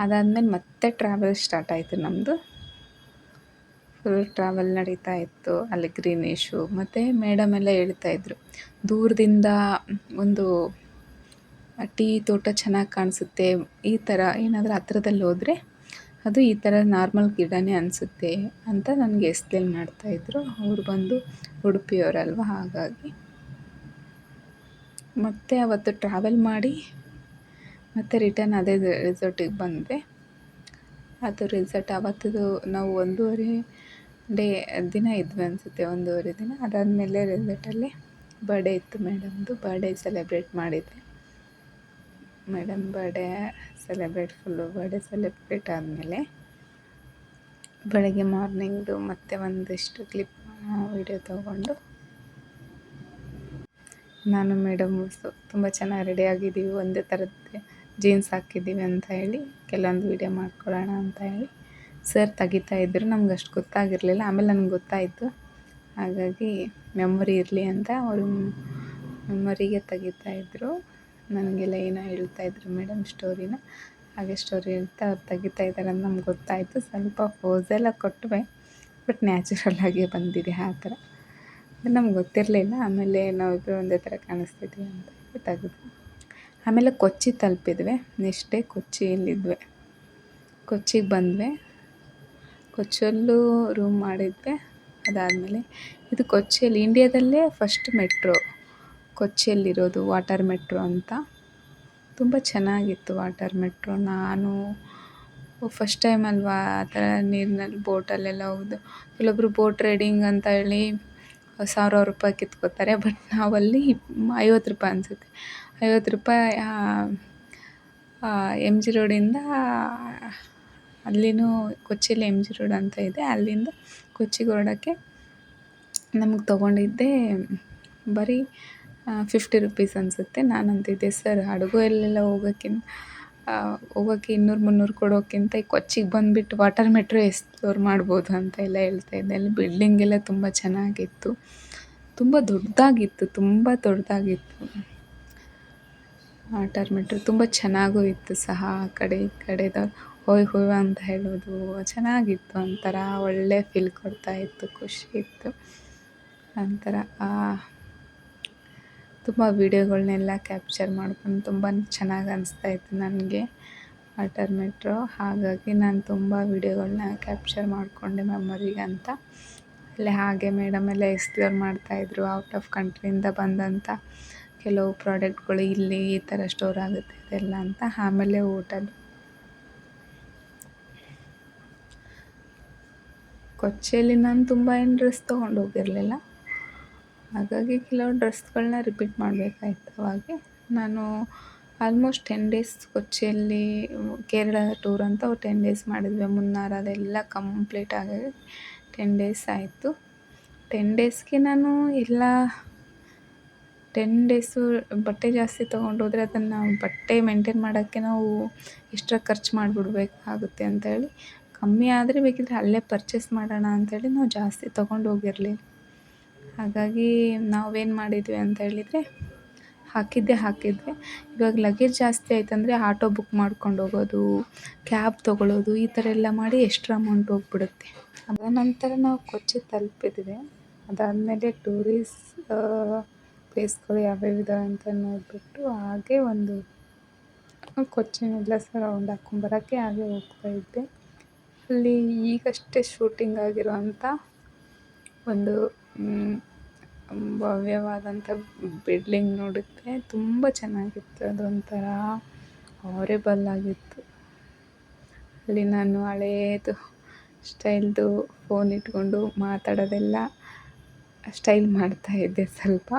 ಅದಾದಮೇಲೆ ಮತ್ತೆ ಟ್ರಾವೆಲ್ ಸ್ಟಾರ್ಟ್ ಆಯಿತು ನಮ್ಮದು. ಫುಲ್ ಟ್ರಾವೆಲ್ ನಡೀತಾ ಇತ್ತು. ಅಲ್ಲಿ ಗ್ರೀನಿಶು. ಮತ್ತು ಮೇಡಮ್ ಎಲ್ಲ ಹೇಳ್ತಾಯಿದ್ರು, ದೂರದಿಂದ ಒಂದು ಟೀ ತೋಟ ಚೆನ್ನಾಗಿ ಕಾಣಿಸುತ್ತೆ, ಈ ಥರ ಏನಾದರೂ ಹತ್ರದಲ್ಲಿ ಹೋದರೆ ಅದು ಈ ಥರ ನಾರ್ಮಲ್ ಗಿಡನೇ ಅನಿಸುತ್ತೆ ಅಂತ ನನಗೆ ಎಕ್ಸ್ಪ್ಲೇನ್ ಮಾಡ್ತಾಯಿದ್ರು. ಅವರು ಬಂದು ಉಡುಪಿಯವರಲ್ವ, ಹಾಗಾಗಿ. ಮತ್ತು ಅವತ್ತು ಟ್ರಾವೆಲ್ ಮಾಡಿ ಮತ್ತು ರಿಟರ್ನ್ ಅದೇ ರೆಸಾರ್ಟಿಗೆ ಬಂದ್ವಿ. ಅದು ರೆಸಾರ್ಟ್ ಅವತ್ತದು ನಾವು 1.5 ದಿನ ಇದ್ವಿ ಅನಿಸುತ್ತೆ, 1.5 ದಿನ. ಅದಾದಮೇಲೆ ರೆಸಾರ್ಟಲ್ಲಿ ಬರ್ಡೇ ಇತ್ತು ಮೇಡಮ್ದು. ಬರ್ಡೇ ಸೆಲೆಬ್ರೇಟ್ ಮಾಡಿದ್ವಿ. ಮೇಡಮ್ ಫುಲ್ಲು ಬರ್ಡೇ ಸೆಲೆಬ್ರೇಟ್ ಆದಮೇಲೆ ಬೆಳಗ್ಗೆ ಮಾರ್ನಿಂಗ್ದು ಮತ್ತೆ ಒಂದಿಷ್ಟು ಕ್ಲಿಪ್ ವಿಡಿಯೋ ತೊಗೊಂಡು ನಾನು ಮೇಡಮ್ ತುಂಬ ಚೆನ್ನಾಗಿ ರೆಡಿಯಾಗಿದ್ದೀವಿ, ಒಂದೇ ಥರದ್ದು ಜೀನ್ಸ್ ಹಾಕಿದ್ದೀವಿ ಅಂತ ಹೇಳಿ ಕೆಲವೊಂದು ವೀಡಿಯೋ ಮಾಡ್ಕೊಳ್ಳೋಣ ಅಂತ ಹೇಳಿ ಸರ್ ತೆಗಿತಾಯಿದ್ರು. ನಮ್ಗೆ ಅಷ್ಟು ಗೊತ್ತಾಗಿರಲಿಲ್ಲ, ಆಮೇಲೆ ನನಗೆ ಗೊತ್ತಾಯಿತು. ಹಾಗಾಗಿ ಮೆಮೊರಿ ಇರಲಿ ಅಂತ ಅವರು ಮೆಮೊರಿಗೆ ತೆಗಿತಾಯಿದ್ರು. ನನಗೆಲ್ಲ ಏನೋ ಹೇಳ್ತಾಯಿದ್ರು ಮೇಡಮ್ ಸ್ಟೋರಿನ. ಹಾಗೆ ಸ್ಟೋರಿ ಹೇಳ್ತಾ ಅವ್ರು ತೆಗಿತಾಯಿದ್ದಾರೆ ಅಂತ ನಮ್ಗೆ ಗೊತ್ತಾಯಿತು. ಸ್ವಲ್ಪ ಪೋಸೆಲ್ಲ ಕೊಟ್ಟವೆ, ಬಟ್ ನ್ಯಾಚುರಲ್ಲಾಗೇ ಬಂದಿದೆ ಆ ಥರ. ನಮ್ಗೆ ಗೊತ್ತಿರಲಿಲ್ಲ. ಆಮೇಲೆ ನಾವಿಬ್ಬರು ಒಂದೇ ಥರ ಕಾಣಿಸ್ತಿದ್ವಿ ಅಂತ ಹೇಳಿ ತೆಗೆದ್ವಿ. ಆಮೇಲೆ ಕೊಚ್ಚಿ ತಲುಪಿದ್ವಿ. Next day ಕೊಚ್ಚಿಯಲ್ಲಿದ್ವಿ. ಕೊಚ್ಚಿಗೆ ಬಂದ್ವಿ. ಕೊಚ್ಚಿಯಲ್ಲೂ ರೂಮ್ ಮಾಡಿದ್ವಿ. ಅದಾದಮೇಲೆ ಇದು ಕೊಚ್ಚಿಯಲ್ಲಿ ಇಂಡಿಯಾದಲ್ಲೇ ಫಸ್ಟ್ ಮೆಟ್ರೋ ಕೊಚ್ಚಿಯಲ್ಲಿರೋದು, ವಾಟರ್ ಮೆಟ್ರೋ ಅಂತ. ತುಂಬ ಚೆನ್ನಾಗಿತ್ತು ವಾಟರ್ ಮೆಟ್ರೋ. ನಾನು ಫಸ್ಟ್ ಟೈಮ್ ಅಲ್ವಾ ಆ ಥರ ನೀರಿನಲ್ಲಿ ಬೋಟಲ್ಲೆಲ್ಲ ಹೋಗೋದು. ಕೆಲವೊಬ್ಬರು ಬೋಟ್ ರೈಡಿಂಗ್ ಅಂತ ಹೇಳಿ 1,000 ರೂಪಾಯಿ ಕಿತ್ಕೋತಾರೆ. ಬಟ್ ನಾವಲ್ಲಿ 50 ರೂಪಾಯಿ ಅನಿಸುತ್ತೆ, 50 ರೂಪಾಯಿ ಎಮ್ ಜಿ ರೋಡಿಂದ ಅಲ್ಲಿನೂ ಕೊಚ್ಚಿಯಲ್ಲಿ ಎಮ್ ಜಿ ರೋಡ್ ಅಂತ ಇದೆ, ಅಲ್ಲಿಂದ ಕೊಚ್ಚಿಗೆ ಹೊರಡೋಕ್ಕೆ ನಮಗೆ ತೊಗೊಂಡಿದ್ದೆ ಬರೀ 50 ರೂಪೀಸ್ ಅನಿಸುತ್ತೆ. ನಾನು ಅಂತಿದ್ದೆ, ಸರ್ ಹಡಗುಯಲ್ಲೆಲ್ಲ ಹೋಗೋಕ್ಕೆ 200-300 ಕೊಡೋಕ್ಕಿಂತ ಈ ಕೊಚ್ಚಿಗೆ ಬಂದುಬಿಟ್ಟು ವಾಟರ್ ಮೆಟ್ರೋ ಎಕ್ಸ್ಪ್ಲೋರ್ ಮಾಡ್ಬೋದು ಅಂತ ಎಲ್ಲ ಹೇಳ್ತಾಯಿದ್ದೆ. ಅಲ್ಲಿ ಬಿಲ್ಡಿಂಗ್ ಎಲ್ಲ ತುಂಬ ಚೆನ್ನಾಗಿತ್ತು, ತುಂಬ ದೊಡ್ಡದಾಗಿತ್ತು ವಾಟರ್ ಮೆಟ್ರೋ. ತುಂಬ ಚೆನ್ನಾಗೂ ಇತ್ತು ಸಹ. ಆ ಕಡೆ ಈ ಕಡೆದವ್ರು ಹೋಯ್ ಹೋಯ್ ಅಂತ ಹೇಳೋದು ಚೆನ್ನಾಗಿತ್ತು. ಒಂಥರ ಒಳ್ಳೆ ಫೀಲ್ ಕೊಡ್ತಾಯಿತ್ತು, ಖುಷಿ ಇತ್ತು ಒಂಥರ. ತುಂಬ ವೀಡಿಯೋಗಳ್ನೆಲ್ಲ ಕ್ಯಾಪ್ಚರ್ ಮಾಡ್ಕೊಂಡು ತುಂಬ ಚೆನ್ನಾಗಿ ಅನಿಸ್ತಾಯಿತ್ತು ನನಗೆ ವಾಟರ್ ಮೆಟ್ರೋ. ಹಾಗಾಗಿ ನಾನು ತುಂಬ ವೀಡಿಯೋಗಳನ್ನ ಕ್ಯಾಪ್ಚರ್ ಮಾಡಿಕೊಂಡೆ ಮೆಮೊರಿಗೆ ಅಂತ. ಅಲ್ಲಿ ಹಾಗೆ ಮೇಡಮ್ ಎಲ್ಲ ಎಕ್ಸ್ಪ್ಲೋರ್ ಮಾಡ್ತಾಯಿದ್ರು ಔಟ್ ಆಫ್ ಕಂಟ್ರಿಯಿಂದ ಬಂದಂಥ ಕೆಲವು ಪ್ರಾಡಕ್ಟ್ಗಳು ಇಲ್ಲಿ ಈ ಥರ ಸ್ಟೋರ್ ಆಗುತ್ತೆ ಇದೆಲ್ಲ ಅಂತ. ಆಮೇಲೆ ಹೋಟೆಲ್ ಕೊಚ್ಚಿಯಲ್ಲಿ ನಾನು ತುಂಬ ಏನು ಡ್ರೆಸ್ ತೊಗೊಂಡು ಹೋಗಿರಲಿಲ್ಲ, ಹಾಗಾಗಿ ಕೆಲವು ಡ್ರೆಸ್ಗಳನ್ನ ರಿಪೀಟ್ ಮಾಡಬೇಕಾಯ್ತು. ಅವಾಗೆ ನಾನು ಆಲ್ಮೋಸ್ಟ್ 10 ಡೇಸ್ ಕೊಚ್ಚಿಯಲ್ಲಿ ಕೇರಳ ಟೂರ್ ಅಂತ 10 ಡೇಸ್ ಮಾಡಿದ್ವಿ. ಮುನ್ನಾರ್ ಅದೆಲ್ಲ ಕಂಪ್ಲೀಟ್ ಆಗಿ 10 ಡೇಸ್ ಆಯಿತು. 10 ಡೇಸ್ಗೆ ನಾನು ಎಲ್ಲ 10 ಡೇಸು ಬಟ್ಟೆ ಜಾಸ್ತಿ ತೊಗೊಂಡೋದ್ರೆ ಅದನ್ನು ಬಟ್ಟೆ ಮೇಂಟೈನ್ ಮಾಡೋಕ್ಕೆ ನಾವು ಎಕ್ಸ್ಟ್ರಾ ಖರ್ಚು ಮಾಡಿಬಿಡ್ಬೇಕಾಗುತ್ತೆ ಅಂತ ಹೇಳಿ, ಕಮ್ಮಿ ಆದರೆ ಬೇಕಿದ್ದರೆ ಅಲ್ಲೇ ಪರ್ಚೇಸ್ ಮಾಡೋಣ ಅಂಥೇಳಿ ನಾವು ಜಾಸ್ತಿ ತೊಗೊಂಡು ಹೋಗಿರಲಿಲ್ಲ. ಹಾಗಾಗಿ ನಾವೇನು ಮಾಡಿದ್ವಿ ಅಂತ ಹೇಳಿದರೆ ಹಾಕಿದ್ವಿ. ಇವಾಗ ಲಗೇಜ್ ಜಾಸ್ತಿ ಆಯ್ತಂದರೆ ಆಟೋ ಬುಕ್ ಮಾಡ್ಕೊಂಡು ಹೋಗೋದು, ಕ್ಯಾಬ್ ತೊಗೊಳ್ಳೋದು, ಈ ಥರ ಎಲ್ಲ ಮಾಡಿ ಎಕ್ಸ್ಟ್ರಾ ಅಮೌಂಟ್ ಹೋಗ್ಬಿಡುತ್ತೆ. ಅದ ನಂತರ ನಾವು ಕೊಚ್ಚಿ ತಲುಪಿದ್ವಿ. ಅದಾದಮೇಲೆ ಟೂರಿಸ್ಟ್ ಪ್ಲೇಸ್ಗಳು ಯಾವ್ಯಾವ ಇದಾವೆ ಅಂತ ನೋಡಿಬಿಟ್ಟು ಹಾಗೆ ಒಂದು ಕೊಚ್ಚಿನೆಲ್ಲ ರೌಂಡ್ ಹಾಕ್ಕೊಂಬರೋಕ್ಕೆ ಹಾಗೆ ಹೋಗ್ತಾಯಿದ್ದೆ. ಅಲ್ಲಿ ಈಗಷ್ಟೇ ಶೂಟಿಂಗ್ ಆಗಿರೋವಂಥ ಒಂದು ಭವ್ಯವಾದಂಥ ಬಿಲ್ಡಿಂಗ್ ನೋಡಿದ್ವಿ. ತುಂಬ ಚೆನ್ನಾಗಿತ್ತು, ಅದೊಂಥರ ಹಾರೆಬಲ್ ಆಗಿತ್ತು. ಅಲ್ಲಿ ನಾನು ಹಳೇದು ಸ್ಟೈಲ್ದು ಫೋನ್ ಇಟ್ಕೊಂಡು ಮಾತಾಡೋದೆಲ್ಲ ಸ್ಟೈಲ್ ಮಾಡ್ತಾಯಿದ್ದೆ ಸ್ವಲ್ಪ.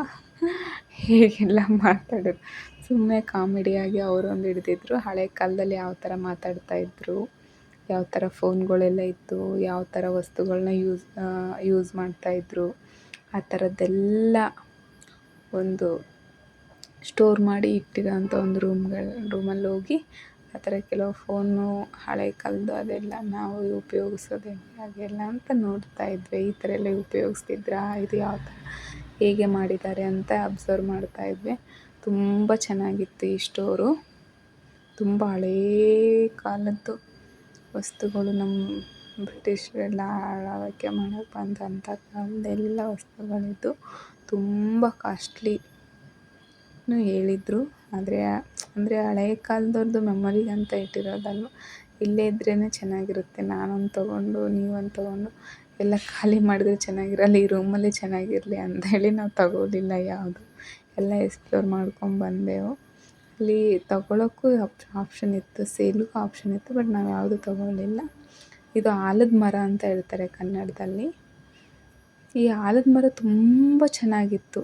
ಹೇಗೆಲ್ಲ ಮಾತಾಡೋದು ಸುಮ್ಮನೆ ಕಾಮಿಡಿಯಾಗಿ ಅವರೊಂದು ಹಿಡ್ದಿದ್ರು. ಹಳೆ ಕಾಲದಲ್ಲಿ ಯಾವ ಥರ ಮಾತಾಡ್ತಾಯಿದ್ರು, ಯಾವ ಥರ ಫೋನ್ಗಳೆಲ್ಲ ಇತ್ತು, ಯಾವ ಥರ ವಸ್ತುಗಳನ್ನ ಯೂಸ್ ಮಾಡ್ತಾಯಿದ್ರು, ಆ ಥರದ್ದೆಲ್ಲ ಒಂದು ಸ್ಟೋರ್ ಮಾಡಿ ಇಟ್ಟಿರೋಂಥ ಒಂದು ರೂಮಲ್ಲಿ ಹೋಗಿ ಆ ಥರ ಕೆಲವು ಫೋನು ಹಳೆ ಕಾಲದ್ದು ಅದೆಲ್ಲ ನಾವು ಉಪಯೋಗಿಸೋದು ಹಾಗೆಲ್ಲ ಅಂತ ನೋಡ್ತಾಯಿದ್ವಿ. ಈ ಥರ ಎಲ್ಲ ಉಪಯೋಗಿಸ್ತಿದ್ರಾ, ಇದು ಯಾವ ಥರ ಹೇಗೆ ಮಾಡಿದ್ದಾರೆ ಅಂತ ಅಬ್ಸರ್ವ್ ಮಾಡ್ತಾಯಿದ್ವಿ. ತುಂಬ ಚೆನ್ನಾಗಿತ್ತು ಈ ಸ್ಟೋರು. ತುಂಬ ಹಳೇ ಕಾಲದ್ದು ವಸ್ತುಗಳು, ನಮ್ಮ ಬ್ರಿಟಿಷರೆಲ್ಲ ಆಳ್ವಿಕೆ ಮಾಡೋಕ್ಕೆ ಬಂದಂಥ ಕಾಲದ್ದೆಲ್ಲ ವಸ್ತುಗಳಿದ್ದು ತುಂಬ ಕಾಸ್ಟ್ಲಿನೂ ಹೇಳಿದರು. ಅಂದರೆ ಹಳೆಯ ಕಾಲದವ್ರದ್ದು ಮೆಮೊರಿಗೆ ಅಂತ ಇಟ್ಟಿರೋದಲ್ವ, ಇಲ್ಲೇ ಇದ್ರೇ ಚೆನ್ನಾಗಿರುತ್ತೆ. ನಾನೊಂದು ತೊಗೊಂಡು ನೀವೊಂದು ತೊಗೊಂಡು ಎಲ್ಲ ಖಾಲಿ ಮಾಡಿದ್ರೆ ಚೆನ್ನಾಗಿರಲ್ಲ, ಈ ರೂಮಲ್ಲೇ ಚೆನ್ನಾಗಿರಲಿ ಅಂಥೇಳಿ ನಾವು ತಗೋಲಿಲ್ಲ ಯಾವುದು. ಎಲ್ಲ ಎಕ್ಸ್ಪ್ಲೋರ್ ಮಾಡ್ಕೊಂಡ್ಬಂದೆವು. ಅಲ್ಲಿ ತಗೊಳ್ಳೋಕ್ಕೂ ಆಪ್ಷನ್ ಇತ್ತು, ಸೇಲಿಗೂ ಆಪ್ಷನ್ ಇತ್ತು, ಬಟ್ ನಾವು ಯಾವುದು ತಗೊಳ್ಳಿಲ್ಲ. ಇದು ಆಲದ ಮರ ಅಂತ ಹೇಳ್ತಾರೆ ಕನ್ನಡದಲ್ಲಿ. ಈ ಆಲದ ಮರ ತುಂಬ ಚೆನ್ನಾಗಿತ್ತು,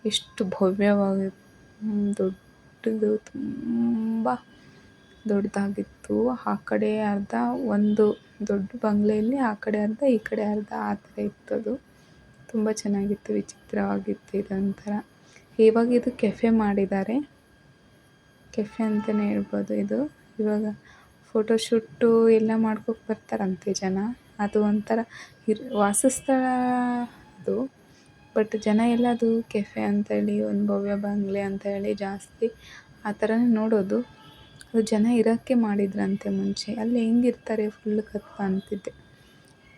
ಎಷ್ಟು ಭವ್ಯವಾಗಿ ದೊಡ್ಡದು, ತುಂಬ ದೊಡ್ಡದಾಗಿತ್ತು. ಆ ಕಡೆ ಅರ್ಧ ಒಂದು ದೊಡ್ಡ ಬಂಗ್ಲೆಯಲ್ಲಿ, ಆ ಕಡೆ ಅರ್ಧ ಈ ಕಡೆ ಅರ್ಧ ಆ ಥರ ಇತ್ತದು. ತುಂಬ ಚೆನ್ನಾಗಿತ್ತು, ವಿಚಿತ್ರವಾಗಿತ್ತು ಇದೊಂಥರ. ಇವಾಗ ಇದು ಕೆಫೆ ಮಾಡಿದ್ದಾರೆ, ಕೆಫೆ ಅಂತಲೇ ಹೇಳ್ಬೋದು ಇದು. ಇವಾಗ ಫೋಟೋಶೂಟು ಎಲ್ಲ ಮಾಡ್ಕೋಕ್ಕೆ ಬರ್ತಾರಂತೆ ಜನ. ಅದು ಒಂಥರ ವಾಸಸ್ಥಳ ಅದು, ಬಟ್ ಜನ ಎಲ್ಲ ಅದು ಕೆಫೆ ಅಂತೇಳಿ, ಒಂದು ಭವ್ಯ ಬಂಗ್ಲೆ ಅಂತ ಹೇಳಿ ಜಾಸ್ತಿ ಆ ಥರನೇ ನೋಡೋದು. ಅದು ಜನ ಇರೋಕ್ಕೆ ಮಾಡಿದ್ರಂತೆ ಮುಂಚೆ. ಅಲ್ಲಿ ಹೆಂಗಿರ್ತಾರೆ, ಫುಲ್ ಕತ್ಲು ಅಂತಿದ್ದೆ.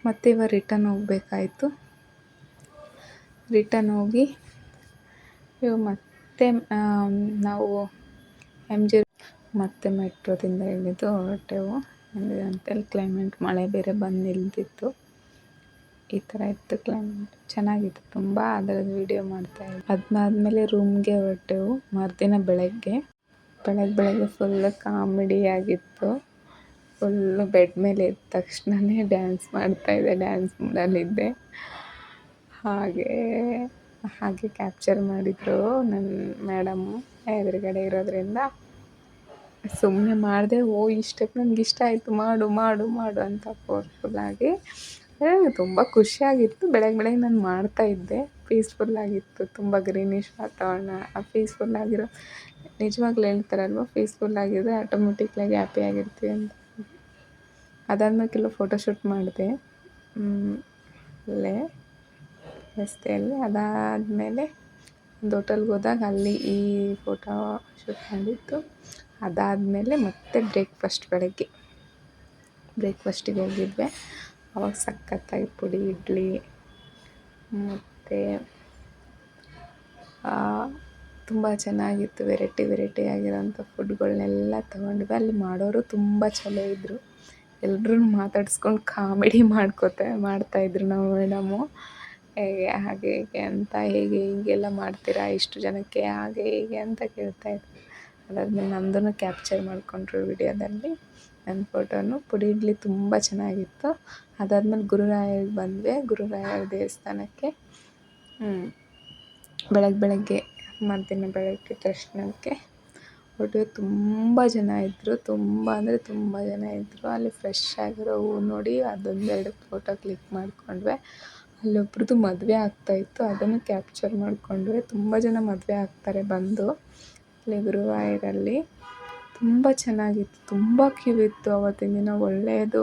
ಮತ್ತು ಇವಾಗ ರಿಟರ್ನ್ ಹೋಗಬೇಕಾಯ್ತು. ರಿಟರ್ನ್ ಹೋಗಿ ಇವಾಗ ಮತ್ತೆ ನಾವು ಮತ್ತೆ ಮೆಟ್ರೋದಿಂದ ಇಳಿದು ಹೊರಟೆವು. ಅಂತೇಳಿ ಕ್ಲೈಮೇಟ್, ಮಳೆ ಬೇರೆ ಬಂದು ನಿಲ್ತಿತ್ತು. ಈ ಥರ ಇತ್ತು ಕ್ಲೈಮೇಟ್, ಚೆನ್ನಾಗಿತ್ತು ತುಂಬ. ಅದರದ್ದು ವೀಡಿಯೋ ಮಾಡ್ತಾಯಿದ್ದೆ. ಅದಾದಮೇಲೆ ರೂಮ್ಗೆ ಹೊರಟೆವು. ಮರುದಿನ ಬೆಳಗ್ಗೆ ಫುಲ್ ಕಾಮಿಡಿಯಾಗಿತ್ತು. ಫುಲ್ಲು ಬೆಡ್ ಮೇಲೆ ಎದ್ದ ತಕ್ಷಣವೇ ಡ್ಯಾನ್ಸ್ ಮಾಡ್ತಾಯಿದ್ದೆ, ಡ್ಯಾನ್ಸ್ ಮೂಡಲ್ಲಿದ್ದೆ. ಹಾಗೆ ಕ್ಯಾಪ್ಚರ್ ಮಾಡಿದರು ನನ್ನ ಮೇಡಮ್ಮು ಎದುರುಗಡೆ ಇರೋದ್ರಿಂದ. ಸುಮ್ಮನೆ ಮಾಡಿದೆ. ಈ ಸ್ಟೆಪ್ ನನಗೆ ಇಷ್ಟ ಆಯಿತು, ಮಾಡು ಮಾಡು ಮಾಡು ಅಂತ ಫೋರ್ಸ್ಫುಲ್ಲಾಗಿ. ತುಂಬ ಖುಷಿಯಾಗಿತ್ತು. ಬೆಳಗ್ಗೆ ನಾನು ಮಾಡ್ತಾಯಿದ್ದೆ. ಪೀಸ್ಫುಲ್ಲಾಗಿತ್ತು, ತುಂಬ ಗ್ರೀನಿಶ್ ವಾತಾವರಣ. ಆ ಪೀಸ್ಫುಲ್ಲಾಗಿರೋ, ನಿಜವಾಗ್ಲೂ ಹೇಳ್ತಾರಲ್ವ, ಪೀಸ್ಫುಲ್ಲಾಗಿದ್ದರೆ ಆಟೋಮೆಟಿಕ್ಲಾಗಿ ಹ್ಯಾಪಿಯಾಗಿರ್ತೀವಿ ಅಂತ. ಅದಾದಮೇಲೆ ಕೆಲವು ಫೋಟೋಶೂಟ್ ಮಾಡಿದೆ ಅಲ್ಲೇ ರಸ್ತೆಯಲ್ಲಿ. ಅದಾದಮೇಲೆ ಒಂದು ಹೋಟೆಲ್ಗೆ ಹೋದಾಗ ಅಲ್ಲಿ ಈ ಫೋಟೋ ಶೂಟ್ ಮಾಡಿದ್ದು. ಅದಾದಮೇಲೆ ಮತ್ತೆ ಬ್ರೇಕ್ಫಸ್ಟಿಗೆ ಹೋಗಿದ್ವಿ. ಅವಾಗ ಸಖತ್ತಾಗಿ ಪುಡಿ ಇಡ್ಲಿ ಮತ್ತು ತುಂಬ ಚೆನ್ನಾಗಿತ್ತು. ವೆರೈಟಿ ಆಗಿರೋಂಥ ಫುಡ್ಗಳನ್ನೆಲ್ಲ ತೊಗೊಂಡ್ವಿ. ಅಲ್ಲಿ ಮಾಡೋರು ತುಂಬ ಚಲೋ ಇದ್ದರು. ಎಲ್ಲರೂ ಮಾತಾಡ್ಸ್ಕೊಂಡು ಕಾಮಿಡಿ ಮಾಡ್ತಾಯಿದ್ರು ನಮ್ಮ ಮೇಡಮ್ಮು. ಹಾಗೆ ಹೀಗೆ ಅಂತ, ಹೇಗೆ ಹೀಗೆಲ್ಲ ಮಾಡ್ತೀರಾ ಇಷ್ಟು ಜನಕ್ಕೆ, ಹಾಗೆ ಹೀಗೆ ಅಂತ ಕೇಳ್ತಾಯಿದ್ರು. ಅದಾದಮೇಲೆ ನಮ್ಮದನ್ನು ಕ್ಯಾಪ್ಚರ್ ಮಾಡಿಕೊಂಡ್ರು ವಿಡಿಯೋದಲ್ಲಿ, ನನ್ನ ಫೋಟೋನು. ಪುಡಿ ಇಡ್ಲಿ ತುಂಬ ಚೆನ್ನಾಗಿತ್ತು. ಅದಾದಮೇಲೆ ಗುರುರಾಯರಿಗೆ ಬಂದ್ವಿ, ಗುರುರಾಯರ ದೇವಸ್ಥಾನಕ್ಕೆ. ಬೆಳಗ್ಗೆ ಮರುದಿನ ಬೆಳಗ್ಗೆ ದರ್ಶನಕ್ಕೆ ಹೊರಟ್ವಿ. ತುಂಬ ಜನ ಇದ್ದರು, ತುಂಬ ಅಂದರೆ ತುಂಬ ಜನ ಇದ್ದರು. ಅಲ್ಲಿ ಫ್ರೆಶ್ ಆಗಿರೋ ಹೂವು ನೋಡಿ ಅದೊಂದೆರಡು ಫೋಟೋ ಕ್ಲಿಕ್ ಮಾಡಿಕೊಂಡ್ವಿ. ಅಲ್ಲೊಬ್ರದ್ದು ಮದುವೆ ಆಗ್ತಾಯಿತ್ತು, ಅದನ್ನು ಕ್ಯಾಪ್ಚರ್ ಮಾಡಿಕೊಂಡ್ವಿ. ತುಂಬ ಜನ ಮದುವೆ ಆಗ್ತಾರೆ ಬಂದು ಅಲ್ಲಿ ಗುರುವಾಯೂರಲ್ಲಿ. ತುಂಬ ಚೆನ್ನಾಗಿತ್ತು, ತುಂಬ ಕ್ಯೂ ಇತ್ತು ಆವತ್ತಿನ ದಿನ. ಒಳ್ಳೆಯದು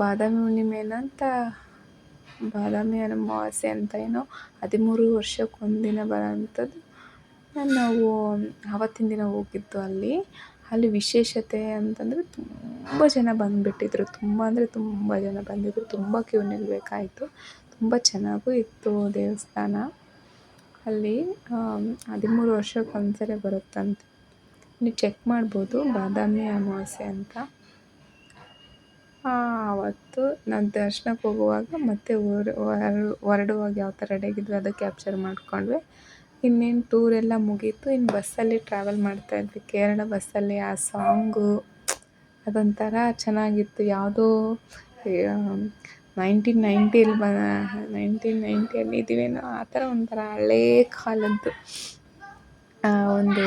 ಬಾದಾಮಿ ಹುಣ್ಣಿಮೆನಂತ, ಬಾದಾಮಿ ಅಮಾವಾಸ್ಯೆ ಅಂತ ಏನೋ 13 ವರ್ಷಕ್ಕೊಂದಿನ ಬರೋಂಥದ್ದು. ನಾವು ಆವತ್ತಿನ ದಿನ ಹೋಗಿದ್ದು ಅಲ್ಲಿ ವಿಶೇಷತೆ ಅಂತಂದರೆ ತುಂಬ ಜನ ಬಂದುಬಿಟ್ಟಿದ್ರು. ತುಂಬ ಅಂದರೆ ತುಂಬ ಜನ ಬಂದಿದ್ದರು. ತುಂಬ ಕ್ಯೂ ನಿಲ್ಲಬೇಕಾಯ್ತು. ತುಂಬ ಚೆನ್ನಾಗೂ ಇತ್ತು ದೇವಸ್ಥಾನ. ಅಲ್ಲಿ 13 ವರ್ಷಕ್ಕೊಂದ್ಸರಿ ಬರುತ್ತಂತೆ. ನೀವು ಚೆಕ್ ಮಾಡ್ಬೋದು, ಬಾದಾಮಿ ಅಮಾವಾಸ್ಯೆ ಅಂತ. ಆವತ್ತು ನಾವು ದರ್ಶನಕ್ಕೆ ಹೋಗುವಾಗ ಮತ್ತೆ ಹೊರಡುವಾಗ ಯಾವ ಥರ ರೆಡಿಯಾಗಿದ್ವಿ ಅದು ಕ್ಯಾಪ್ಚರ್ ಮಾಡಿಕೊಂಡ್ವಿ. ಇನ್ನೇನು ಟೂರೆಲ್ಲ ಮುಗೀತು. ಇನ್ನು ಬಸ್ಸಲ್ಲಿ ಟ್ರಾವೆಲ್ ಮಾಡ್ತಾಯಿದ್ವಿ, ಕೇರಳ ಬಸ್ಸಲ್ಲಿ. ಆ ಸಾಂಗು ಅದೊಂಥರ ಚೆನ್ನಾಗಿತ್ತು. ಯಾವುದೋ 1990 ಇದ್ದೀವೇನೋ ಆ ಥರ, ಒಂಥರ ಹಳೇ ಕಾಲದ್ದು ಒಂದು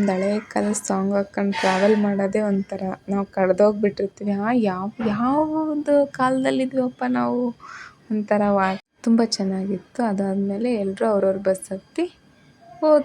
ಹಳೇ ಕಾಲದ ಸಾಂಗ್ ಹಾಕ್ಕೊಂಡು ಟ್ರಾವೆಲ್ ಮಾಡೋದೇ ಒಂಥರ, ನಾವು ಕಳೆದೋಗ್ಬಿಟ್ಟಿರ್ತೀವಿ. ಯಾವುದು ಕಾಲದಲ್ಲಿದ್ವಪ್ಪ ನಾವು ಒಂಥರ ತುಂಬ ಚೆನ್ನಾಗಿತ್ತು. ಅದಾದಮೇಲೆ ಎಲ್ಲರೂ ಅವ್ರವ್ರ ಬಸ್ ಹತ್ತಿ ಹೋದೆ.